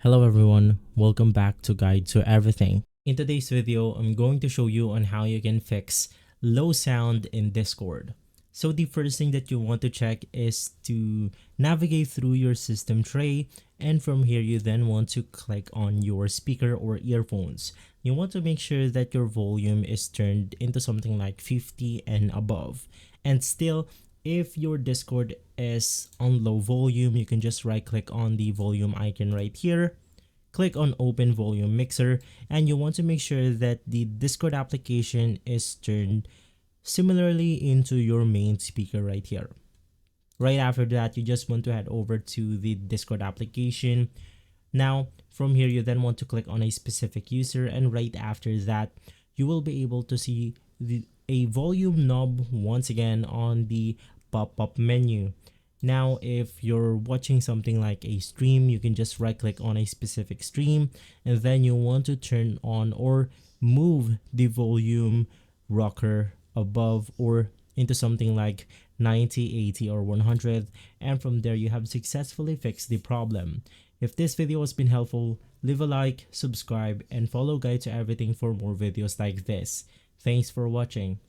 Hello everyone, welcome back to Guide to Everything. In today's video, I'm going to show you on how you can fix low sound in Discord. So the first thing that you want to check is to navigate through your system tray, and from here you then want to click on your speaker or earphones. You want to make sure that your volume is turned into something like 50 and above. And still, if your Discord is on low volume, you can just right click on the volume icon right here, click on open volume mixer, and you want to make sure that the Discord application is turned similarly into your main speaker right here. Right after that, you just want to head over to the Discord application. Now from here you then want to click on a specific user, and right after that you will be able to see a volume knob once again on the pop-up menu. Now if you're watching something like a stream, you can just right click on a specific stream, and then you want to turn on or move the volume rocker above or into something like 90, 80, or 100, and from there you have successfully fixed the problem. If this video has been helpful, leave a like, subscribe, and follow Guide to Everything for more videos like this. Thanks for watching.